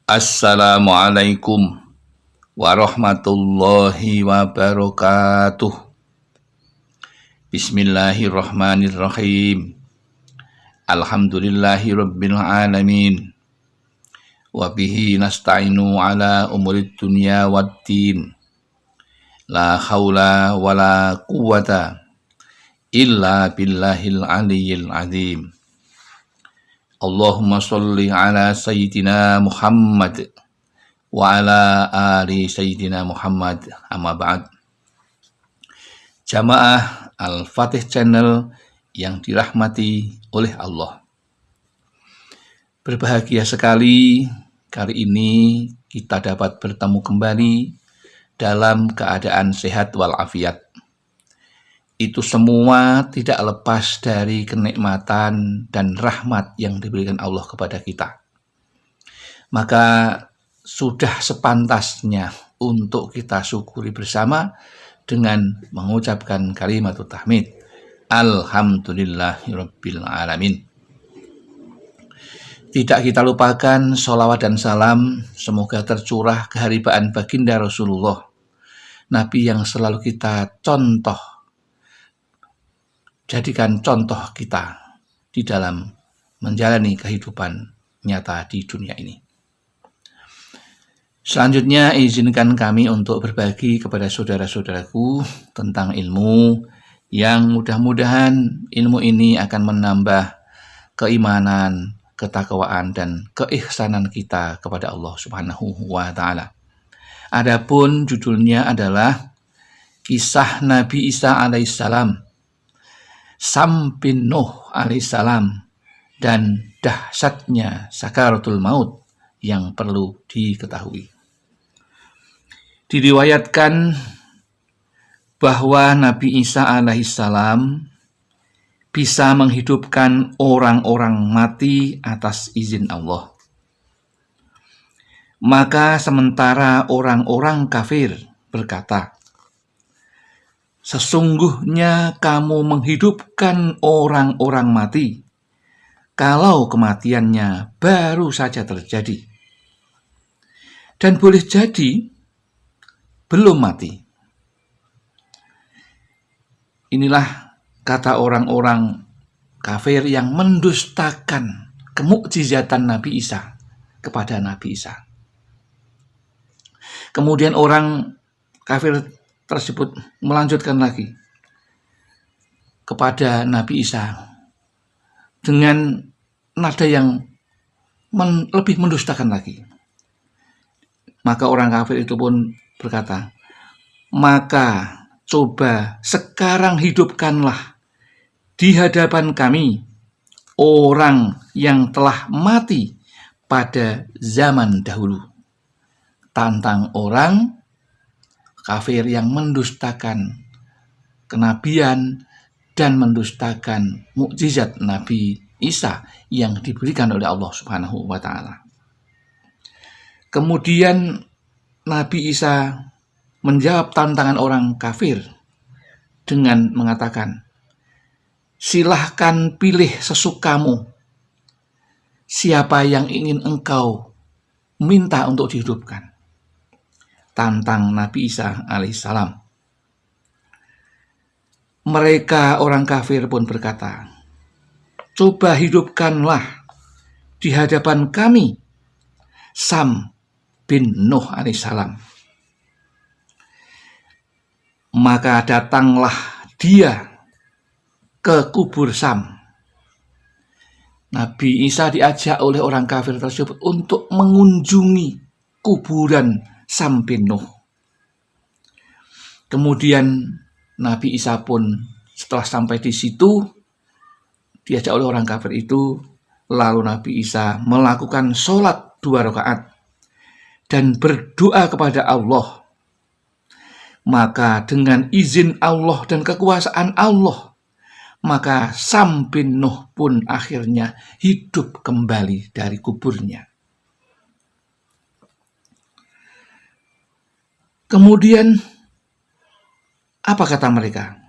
Assalamualaikum warahmatullahi wabarakatuh. Bismillahirrahmanirrahim. Alhamdulillahi rabbil alamin. Wa bihi nasta'inu ala umurid dunya waddin. La haula wa la quwwata illa billahil aliyyil azim. Allahumma sholli ala sayyidina Muhammad wa ala ali sayyidina Muhammad, amma ba'd. Jamaah Al-Fatih Channel yang dirahmati oleh Allah. Berbahagia sekali kali ini kita dapat bertemu kembali dalam keadaan sehat walafiat. Itu semua tidak lepas dari kenikmatan dan rahmat yang diberikan Allah kepada kita. Maka sudah sepantasnya untuk kita syukuri bersama dengan mengucapkan kalimat tahmid. Alhamdulillahirabbil alamin. Tidak kita lupakan sholawat dan salam semoga tercurah keharibaan baginda Rasulullah, Nabi yang selalu kita jadikan contoh kita di dalam menjalani kehidupan nyata di dunia ini. Selanjutnya izinkan kami untuk berbagi kepada saudara-saudaraku tentang ilmu yang mudah-mudahan ilmu ini akan menambah keimanan, ketakwaan dan keihsanan kita kepada Allah Subhanahu wa taala. Adapun judulnya adalah Kisah Nabi Isa alaihissalam, Sam bin Nuh alaihissalam, dan dahsyatnya sakaratul maut yang perlu diketahui. Diriwayatkan bahwa Nabi Isa alaihissalam bisa menghidupkan orang-orang mati atas izin Allah. Maka sementara orang-orang kafir berkata, "Sesungguhnya kamu menghidupkan orang-orang mati, kalau kematiannya baru saja terjadi. Dan boleh jadi belum mati." Inilah kata orang-orang kafir yang mendustakan kemukjizatan Nabi Isa kepada Nabi Isa. Kemudian orang kafir tersebut melanjutkan lagi kepada Nabi Isa dengan nada yang lebih mendustakan lagi. Maka orang kafir itu pun berkata, "Maka coba sekarang hidupkanlah di hadapan kami orang yang telah mati pada zaman dahulu." Tantang orang kafir yang mendustakan kenabian dan mendustakan mukjizat Nabi Isa yang diberikan oleh Allah Subhanahu wa taala. Kemudian Nabi Isa menjawab tantangan orang kafir dengan mengatakan, "Silahkan pilih sesukamu siapa yang ingin engkau minta untuk dihidupkan." Tantang Nabi Isa alaihissalam. Mereka orang kafir pun berkata, "Coba hidupkanlah di hadapan kami Sam bin Nuh alaihissalam." Maka datanglah dia ke kubur Sam. Nabi Isa diajak oleh orang kafir tersebut untuk mengunjungi kuburan Sam bin Nuh. Kemudian Nabi Isa pun setelah sampai di situ diajak oleh orang kafir itu, lalu Nabi Isa melakukan sholat 2 rakaat dan berdoa kepada Allah. Maka dengan izin Allah dan kekuasaan Allah, maka Sam bin Nuh pun akhirnya hidup kembali dari kuburnya. Kemudian apa kata mereka?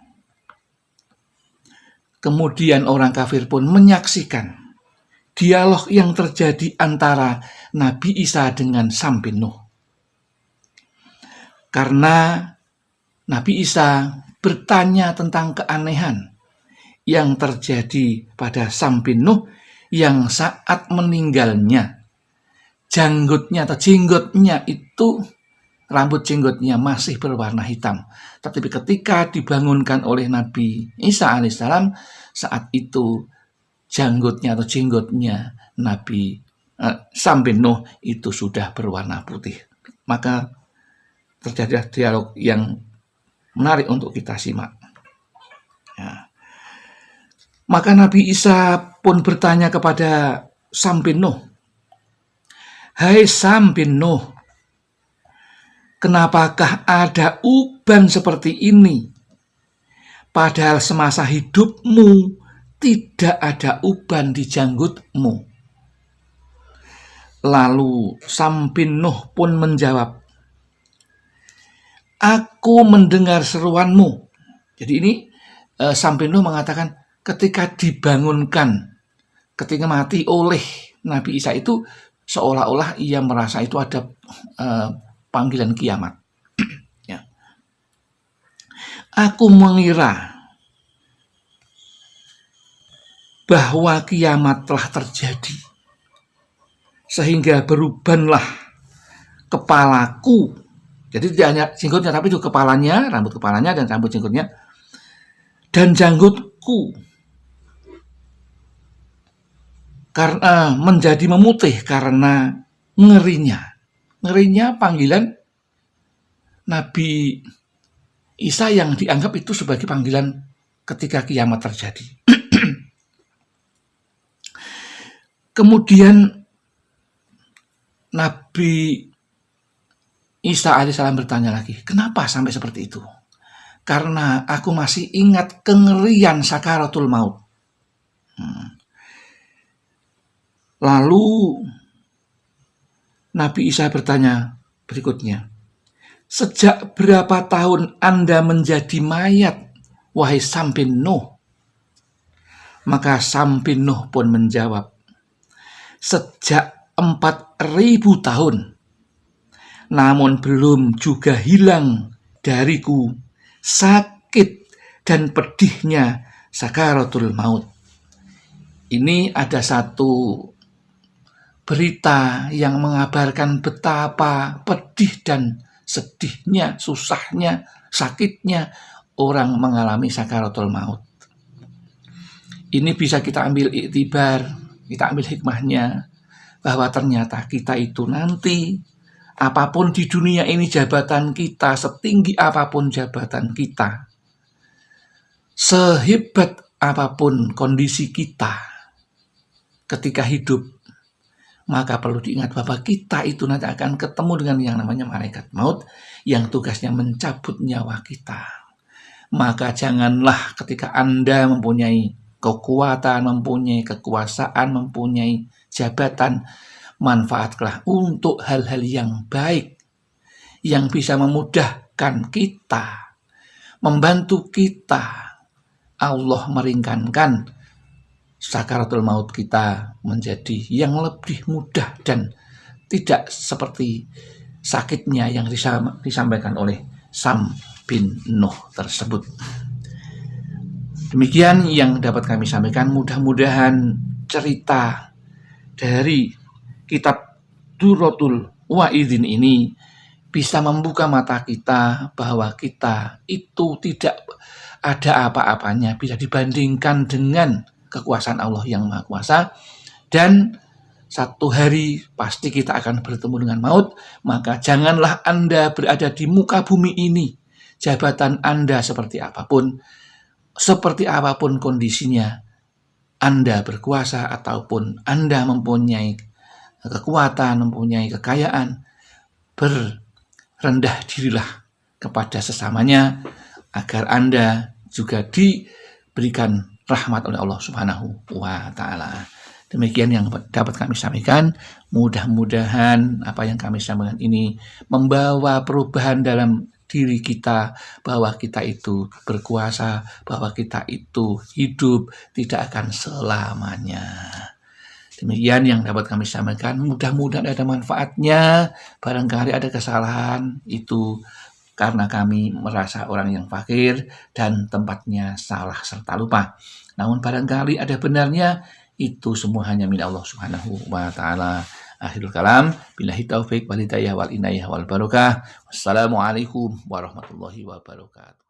Kemudian orang kafir pun menyaksikan dialog yang terjadi antara Nabi Isa dengan Sampin Nuh. Karena Nabi Isa bertanya tentang keanehan yang terjadi pada Sampin Nuh yang saat meninggalnya janggutnya atau jenggotnya itu, rambut jenggotnya masih berwarna hitam. Tetapi ketika dibangunkan oleh Nabi Isa alaihissalam, saat itu janggutnya atau jenggotnya Nabi Sampin Nuh itu sudah berwarna putih. Maka terjadi dialog yang menarik untuk kita simak. Ya. Maka Nabi Isa pun bertanya kepada Sampin Nuh, "Hai Sampin Nuh, kenapakah ada uban seperti ini? Padahal semasa hidupmu tidak ada uban di janggutmu." Lalu Sampin Nuh pun menjawab, "Aku mendengar seruanmu." Jadi ini Sampin Nuh mengatakan ketika dibangunkan, ketika mati oleh Nabi Isa itu seolah-olah ia merasa itu ada panggilan kiamat. Ya. "Aku mengira bahwa kiamat telah terjadi, sehingga berubahlah kepalaku." Jadi tidak hanya jenggotnya, tapi juga kepalanya, rambut kepalanya dan rambut jenggotnya, "dan janggutku karena menjadi memutih karena ngerinya." Ngerinya panggilan Nabi Isa yang dianggap itu sebagai panggilan ketika kiamat terjadi. Kemudian Nabi Isa alaihissalam bertanya lagi, "Kenapa sampai seperti itu?" "Karena aku masih ingat kengerian sakaratul maut." Lalu Nabi Isa bertanya berikutnya, "Sejak berapa tahun Anda menjadi mayat, wahai Sampin Nuh?" Maka Sampin Nuh pun menjawab, "Sejak 4.000 tahun. Namun belum juga hilang dariku sakit dan pedihnya sakaratul maut." Ini ada satu berita yang mengabarkan betapa pedih dan sedihnya, susahnya, sakitnya orang mengalami sakaratul maut. Ini bisa kita ambil iktibar, kita ambil hikmahnya, bahwa ternyata kita itu nanti, apapun di dunia ini jabatan kita, setinggi apapun jabatan kita, sehebat apapun kondisi kita ketika hidup, maka perlu diingat bahwa kita itu nanti akan ketemu dengan yang namanya malaikat maut yang tugasnya mencabut nyawa kita. Maka janganlah ketika Anda mempunyai kekuatan, mempunyai kekuasaan, mempunyai jabatan, manfaatlah untuk hal-hal yang baik yang bisa memudahkan kita, membantu kita. Allah meringankan sakaratul maut kita menjadi yang lebih mudah dan tidak seperti sakitnya yang disampaikan oleh Sampin Nuh tersebut. Demikian yang dapat kami sampaikan. Mudah-mudahan cerita dari kitab Durratul Wa'idin ini bisa membuka mata kita bahwa kita itu tidak ada apa-apanya bisa dibandingkan dengan kekuasaan Allah yang Maha Kuasa, dan satu hari pasti kita akan bertemu dengan maut. Maka janganlah Anda berada di muka bumi ini, jabatan Anda seperti apapun kondisinya, Anda berkuasa ataupun Anda mempunyai kekuatan, mempunyai kekayaan, berendah dirilah kepada sesamanya agar Anda juga diberikan rahmat oleh Allah Subhanahu wa Ta'ala. Demikian yang dapat kami sampaikan. Mudah-mudahan apa yang kami sampaikan ini membawa perubahan dalam diri kita, bahwa kita itu berkuasa, bahwa kita itu hidup tidak akan selamanya. Demikian yang dapat kami sampaikan. Mudah-mudahan ada manfaatnya. Barangkali ada kesalahan, itu karena kami merasa orang yang fakir dan tempatnya salah serta lupa. Namun barangkali ada benarnya, itu semua hanya milik Allah Subhanahu wa taala. Akhirul kalam, billahi taufik wal hidayah wal inayah wal barakah. Wassalamualaikum warahmatullahi wabarakatuh.